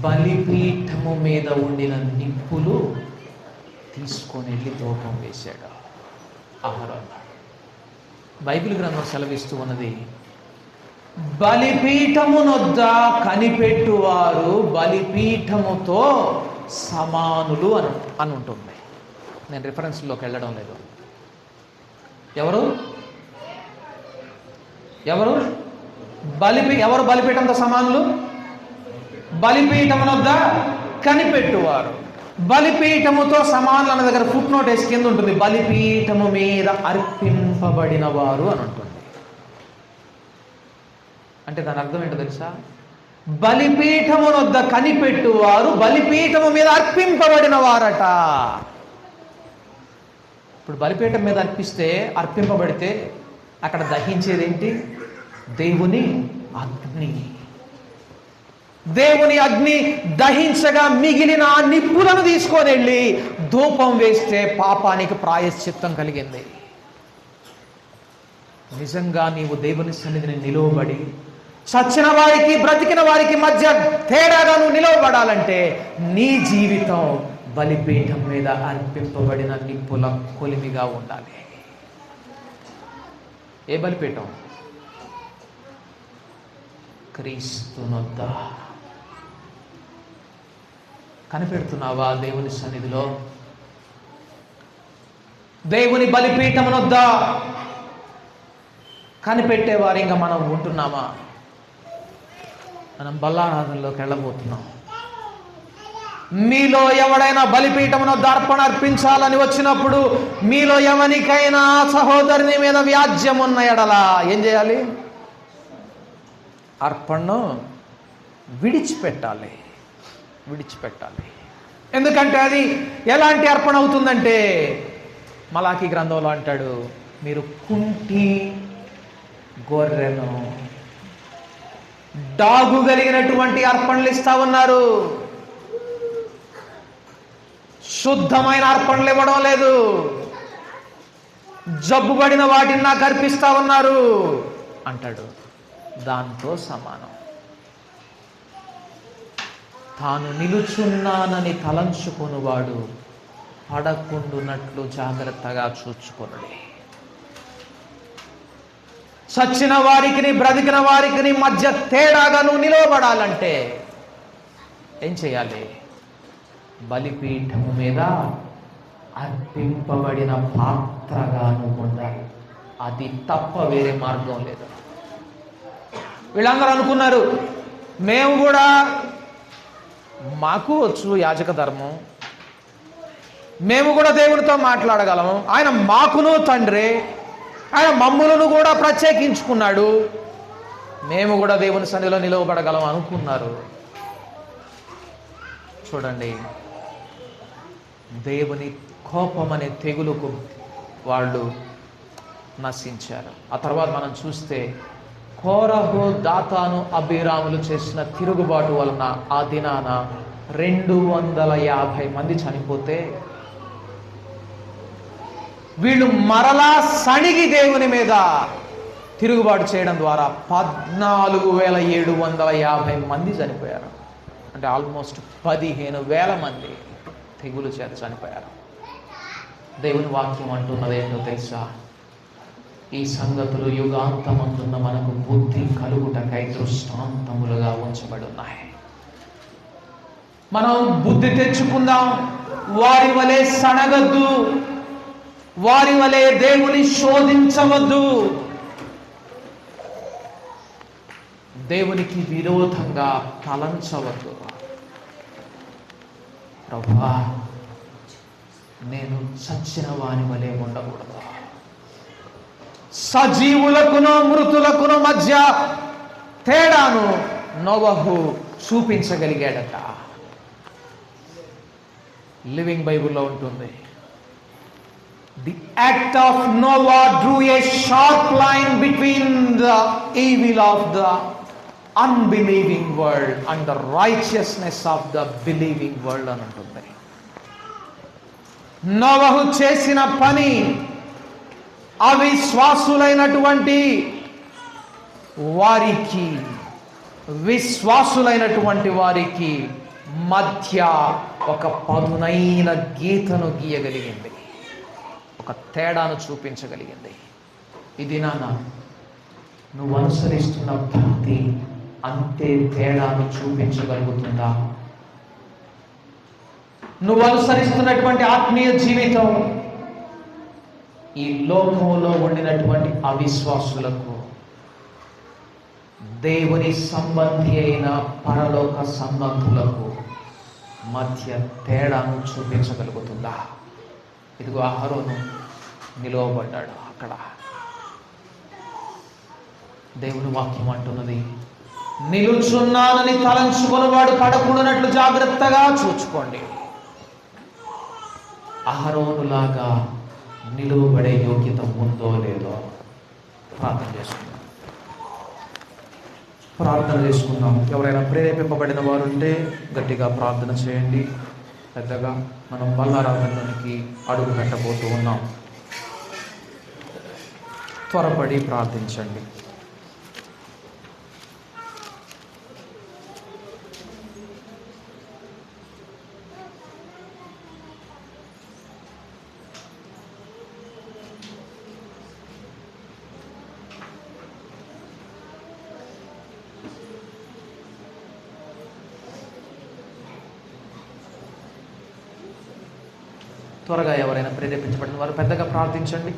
బలిపీఠము మీద ఉండిన నిప్పులు తీసుకొని వెళ్ళి ధూపం వేశాడు అహరోను. బైబిల్ గ్రంథం సెలవిస్తూ ఉన్నది, బలిపీఠమునొద్ద కనిపెట్టువారు బలిపీఠముతో సమానులు అని ఉంటుంది. నేను రిఫరెన్స్లోకి వెళ్ళడం లేదు. ఎవరు ఎవరు ఎవరు బలిపీఠంతో సమానులు? బలిపీఠమునొద్ద కనిపెట్టువారు. బలిపీఠముతో సమానులు అన్న దగ్గర ఫుట్ నోట్ వేసి కింద ఉంటుంది, బలిపీఠము మీద అర్పింపబడిన వారు అని ఉంటుంది. అంటే దాని అర్థం ఏంటో తెలుసా? బలిపీఠమునొద్ద కనిపెట్టువారు బలిపీఠము మీద అర్పింపబడిన వారట. ఇప్పుడు బలిపీఠం మీద అర్పింపబడితే అక్కడ దహించేదేంటి? దేవుని అగ్ని. దేవుని అగ్ని దహించగా మిగిలిన ఆ నిప్పులను తీసుకొని వెళ్ళి ధూపం వేస్తే పాపానికి ప్రాయశ్చిత్తం కలిగింది. నిజంగా నీవు దేవుని సన్నిధిని నిలువబడి చచ్చిన వారికి బ్రతికిన వారికి మధ్య తేడాగా నువ్వు నిలవబడాలంటే నీ జీవితం బలిపీఠం మీద అర్పింపబడిన నిప్పుల కొలిమిగా ఉండాలి. ఏ బలిపీఠం? క్రీస్తునొద్ద. కనిపెడుతున్నావా దేవుని సన్నిధిలో? దేవుని బలిపీఠమునొద్ద కనిపెట్టేవారు ఇంకా మనం ఉంటున్నామా? మనం బల్లారాధనలోకి వెళ్ళబోతున్నాం. మీలో ఎవడైనా బలిపీఠమునొద్ద అర్పణ అర్పించాలని వచ్చినప్పుడు మీలో ఎవరికైనా సహోదరుని మీద వ్యాజ్యం ఉన్న ఎడలా ఏం చేయాలి? అర్పణను విడిచిపెట్టాలి. ఎందుకంటే అది ఎలాంటి అర్పణ అవుతుందంటే మలాకీ గ్రంథంలో అంటాడు, మీరు కుంటి గొర్రెను డాగు కలిగినటువంటి అర్పణలు ఇస్తా ఉన్నారు, శుద్ధమైన అర్పణలు ఇవ్వడం లేదు, జబ్బుబడిన వాటిని నాకు అర్పిస్తా ఉన్నారు అంటాడు. దాంతో సమానం. తాను నిలుచున్నానని తలంచుకొనువాడు పడకుండునట్లు జాగ్రత్తగా చూచుకొనుడి. చచ్చిన వారికి బ్రతికిన వారికి మధ్య తేడాగా నువ్వు నిలవబడాలంటే ఏం చేయాలి? బలిపీఠము మీద అర్పింపబడిన పాత్రగా నువ్వు ఉండాలి. అది తప్ప వేరే మార్గం లేదు. వీళ్ళందరూ అనుకున్నారు, మేము కూడా మాకు వచ్చు యాజక ధర్మం, మేము కూడా దేవునితో మాట్లాడగలము, ఆయన మాకును తండ్రి, ఆయన మమ్ములను కూడా ప్రత్యేకించుకున్నాడు, మేము కూడా దేవుని సన్నిధిలో నిలవబడగలం అనుకున్నారు. చూడండి, దేవుని కోపం అనే తెగులుకు వాళ్ళు నశించారు. ఆ తర్వాత మనం చూస్తే కోరహు, దాతాను, అబీరాములు చేసిన తిరుగుబాటు వలన ఆ దినాన 250 మంది చనిపోతే వీళ్ళు మరలా సణిగి దేవుని మీద తిరుగుబాటు చేయడం ద్వారా 14,750 మంది చనిపోయారు. అంటే ఆల్మోస్ట్ 15,000 మంది తెగులు చేత చనిపోయారు. దేవుని వాక్యం అంటున్నది ఏంటో తెలుసా? ఈ సంగతులు యుగాంతమందున్న మనకు బుద్ధి కలుగుటకై దృష్టాంతములుగా ఉంచబడి ఉన్నాయి. మనం బుద్ధి తెచ్చుకుందాం. వారి వలె సనగద్దు, వారి వలె దేవుని శోధించవద్దు, దేవునికి విరోధంగా తలంచవద్దు. ప్రభువా, నేను చచ్చిన వాని వలె ఉండకూడదు. సజీవులకును మృతులకును మధ్య తేడాను నోవహు చూపించగలిగాడట. లివింగ్ బైబుల్లో ఉంటుంది, the act of Noah drew a sharp line between the evil of the unbelieving world and the righteousness of the believing world అని ఉంటుంది. నోవహు చేసిన పని అవిశ్వాసులైనటువంటి వారికి విశ్వాసులైనటువంటి వారికి మధ్య ఒక పదునైన గీతను గీయగలిగింది, ఒక తేడాను చూపించగలిగింది. ఇది నాన్న నువ్వు అనుసరిస్తున్న భక్తి అంతే తేడాను చూపించగలుగుతుందా? నువ్వు అనుసరిస్తున్నటువంటి ఆత్మీయ జీవితం ఈ లోకంలో ఉండినటువంటి అవిశ్వాసులకు దేవుని సంబంధి అయిన పరలోక సంబంధులకు మధ్య తేడాను చూపించగలుగుతుందా? ఇదిగో అహరోను నిలువబడ్డాడు అక్కడ. దేవుని వాక్యం అంటున్నది, నిలుచున్నానని తలంచుకొని వాడు పడకూడనట్లు జాగ్రత్తగా చూచుకోండి. అహరోనులాగా నిలువబడే యోగ్యత ఉందో లేదో ప్రార్థన చేసుకుందాం. ఎవరైనా ప్రేరేపింపబడిన వారు ఉంటే గట్టిగా ప్రార్థన చేయండి. పెద్దగా మనం బల్లారాధనలోనికి అడుగు పెట్టబోతూ ఉన్నాం. త్వరపడి ప్రార్థించండి. త్వరగా ఎవరైనా ప్రేరేపించబడిన వారు పెద్దగా ప్రార్థించండి.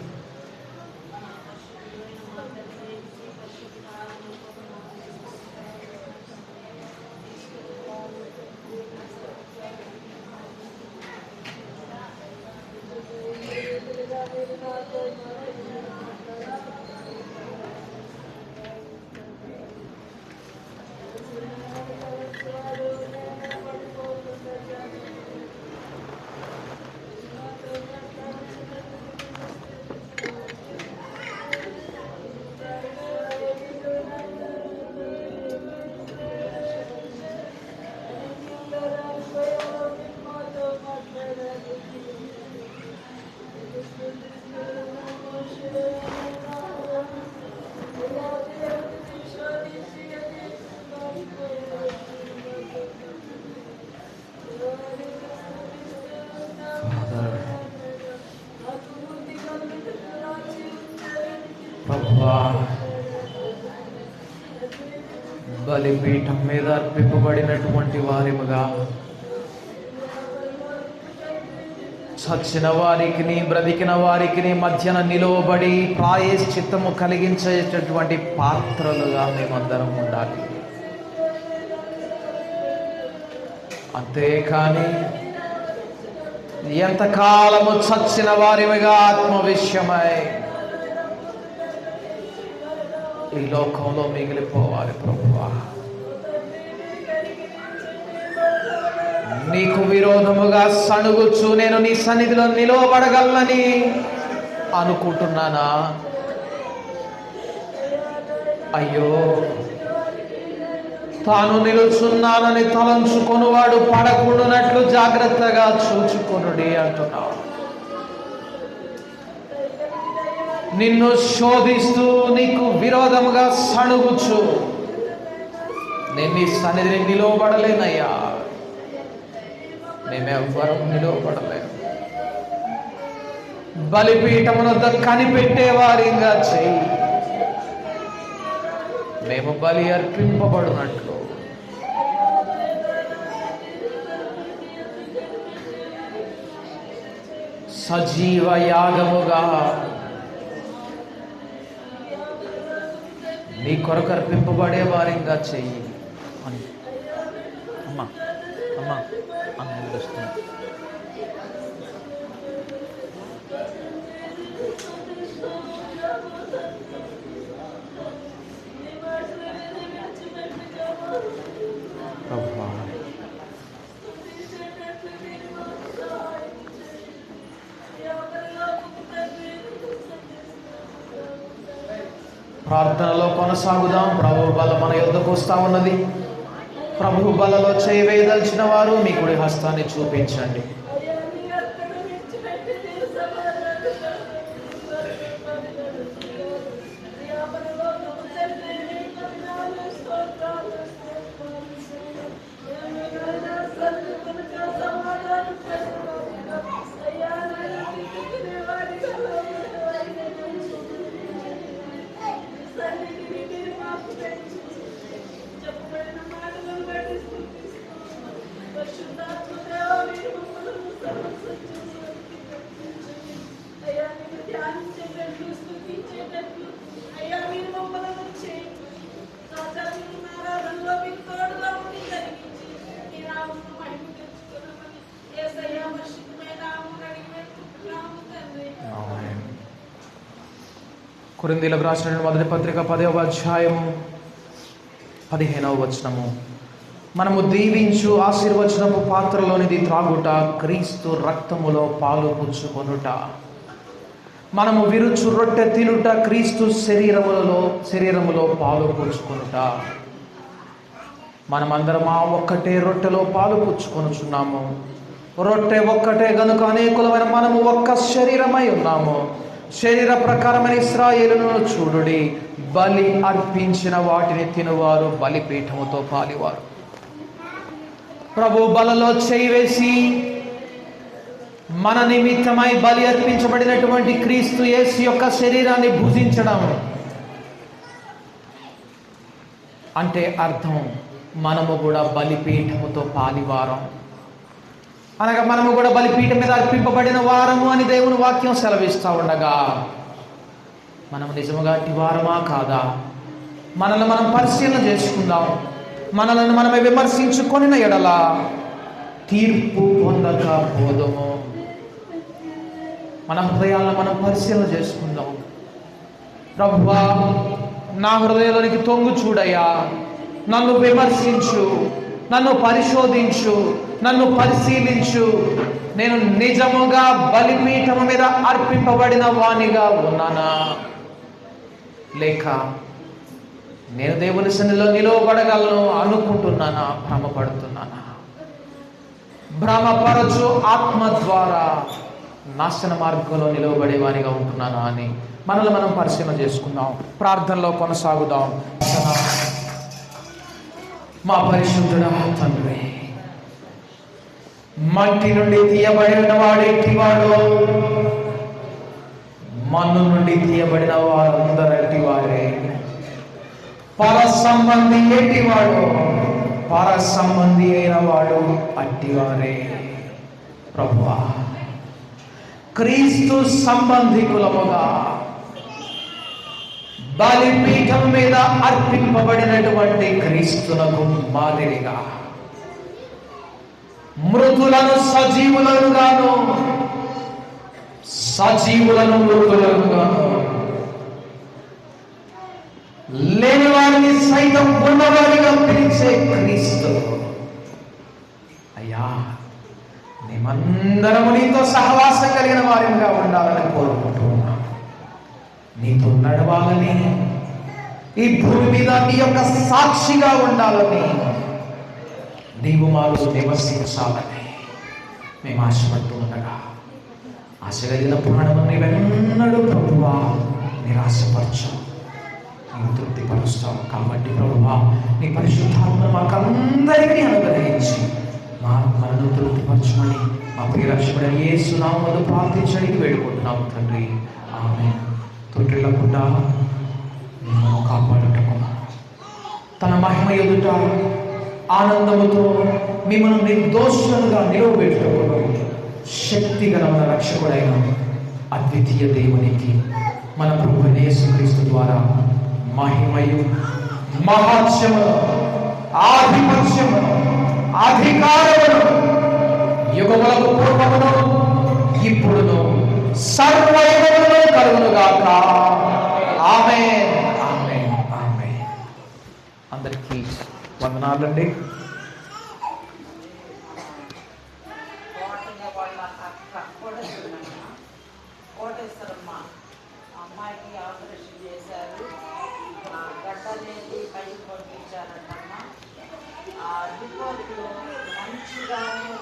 బలిపీఠం మీద అర్పింపబడినటువంటి వారిముగా చచ్చిన వారికి బ్రతికిన వారికి మధ్యన నిలువబడి ప్రాయశ్చిత్తము కలిగించేటటువంటి పాత్రలుగా మేమందరం ఉండాలి. అంతేకాని ఎంతకాలము చచ్చిన వారిగా ఆత్మ విషయమై ఈ లోకంలో మిగిలిపోవాలి. ప్రభువా, నీకు విరోధముగా సణుగుచు నేను నీ సన్నిధిలో నిలవబడగలనని అనుకుంటున్నానా? అయ్యో, తాను నిలుచున్నానని తలంచుకొనువాడు పడకుండునట్లు జాగ్రత్తగా చూచుకొనుడి అంటున్నావు. నిన్ను శోధిస్తూ నీకు విరోధముగా సణుగుచు నేను నీ సన్నిధిని నిలవబడలేనయ్యా. మేమెవ్వరం నిలవబడలేము. బలిపీఠమునొద్ద కనిపెట్టే వారిగా చెయ్యి. మేము బలి అర్పింపబడినట్లు సజీవ యాగముగా నీ కొరకు అర్పింపబడే వారిగా చెయ్యి. అమ్మా అమ్మా అమ్మ వస్తుంది. ప్రార్థనలో కొనసాగుదాం. ప్రభు బల మన యొద్దకు వస్తా ఉన్నది. ప్రభు బలలో చేయవేయదలిచిన వారు మీ కుడి హస్తాన్ని చూపించండి. కొరింథీయులకు రాసిన మొదటి పత్రిక 10వ అధ్యాయము 15వ వచనము. మనము దీవించు ఆశీర్వచనము పాత్రలోనిది త్రాగుట, క్రీస్తు రక్తములో పాలు పుచ్చుకొనుట. మనము విరుచు రొట్టె తినుట, క్రీస్తు శరీరములో పాలు పుచ్చుకొనుట. మనమందరం ఆ ఒక్కటే రొట్టెలో పాలు పుచ్చుకొనుచున్నాము. రొట్టె ఒక్కటే గనుక అనేకులమైన మనము ఒక్క శరీరమై ఉన్నాము. శరీర ప్రకారమైన ఇశ్రాయేలును చూడుడి. బలి అర్పించిన వాటిని తినువారు బలిపీఠముతో పాలివారు. ప్రభు బలలో చేయి వేసి మన నిమిత్తమై బలి అర్పించబడినటువంటి క్రీస్తు యేసు యొక్క శరీరాన్ని భుజించడం అంటే అర్థం మనము కూడా బలిపీఠముతో పాలివారం, అనగా మనము కూడా బలిపీఠం మీద అర్పింపబడిన వారము అని దేవుని వాక్యం సెలవిస్తూ ఉండగా, మనము నిజముగా అట్టి వారమా కాదా? మనల్ని మనం పరిశీలన చేసుకుందాం. మనల్ని మనమే విమర్శించుకొనిన ఎడల తీర్పు పొందకపోదుము. మన హృదయాలను మనం పరిశీలన చేసుకుందాం. ప్రభువా, నా హృదయంలోనికి తొంగు చూడయ్యా, నన్ను విమర్శించు, నన్ను పరిశోధించు, నన్ను పరిశీలించు. నేను నిజముగా బలిపీఠము మీద అర్పింపబడిన వానిగా ఉన్నానా, లేక నేను దేవుని సన్నిధిలో నిలవబడగలను అనుకుంటున్నానా, భ్రమపడుతున్నానా? భ్రమపరచు ఆత్మ ద్వారా నాశన మార్గంలో నిలవబడేవానిగా ఉంటున్నానా అని మనల్ని మనం పరిశీలన చేసుకుందాం. ప్రార్థనలో కొనసాగుదాం. మా పరిశుద్ధుడా తండ్రి, మట్టి నుండి తీయబడిన వాడేటివాడో, మన్ను నుండి తీయబడిన వారందరటి వారే. పర సంబంధి ఏటివాడు, పర సంబంధి అయిన వాడు అట్టివారే. ప్రభువా, క్రీస్తు సంబంధికులముగా బలిపీఠం మీద అర్పింపబడినటువంటి క్రీస్తునకు మాదిరిగా మృతులను సజీవులను గాను, సజీవులను మృతులను గాను, లేని వారిని సైతం ఉన్నవారిగా పిలిచే క్రీస్తు అయ్యా, మేమందరము నీతో సహవాసం కలిగిన వారిగా ఉండాలని కోరుకుంటున్నాం. నీతో నడవాలని, ఈ భూమి మీద నీ యొక్క సాక్షిగా ఉండాలని, నీవు మాలో నివసించాలని మేము ఆశపడుతూ ఉండగా, ఆశ కలిగిన ప్రాణము నీవెన్నడూ ప్రభువా నిరాశపరచు, నీవు తృప్తిపరుస్తావు. కాబట్టి ప్రభువా, నీ పరిశుద్ధాత్మ మాకందరికీ అనుగ్రహించి మనను తృప్తిపరచమని మా ప్రియరక్షకుడైన యేసు నామములో ప్రార్థించడానికి వేడుకుంటున్నాము తండ్రి. ఆమేన్. తొట్టిల్లకుండా మిమ్మల్ని కాపాడుటకు, తన మహిమ ఎదుట ఆనందముతో మిమ్మల్ని నిర్దోషులుగా నిలవబెట్టుటకు శక్తిగలమైన రక్షకుడైన అద్వితీయ దేవునికి మన ప్రభువైన యేసుక్రీస్తు ద్వారా మహిమయు, మహత్యము, ఆధిపత్యము, అధికారమును యుగములకు పూర్వమును ఇప్పుడును సర్వయుగములను కలుగునుగాక. ఆమేన్, ఆమేన్, ఆమేన్. అందరికీ వందనాలండి. కోటేశ్వరమ్మ అమ్మాయికి ఆపరేషన్ చేశారు. గడ్డలేది పైకి పంపించారంటమ్మా. ఆ రిపోర్ట్లు మంచిగానే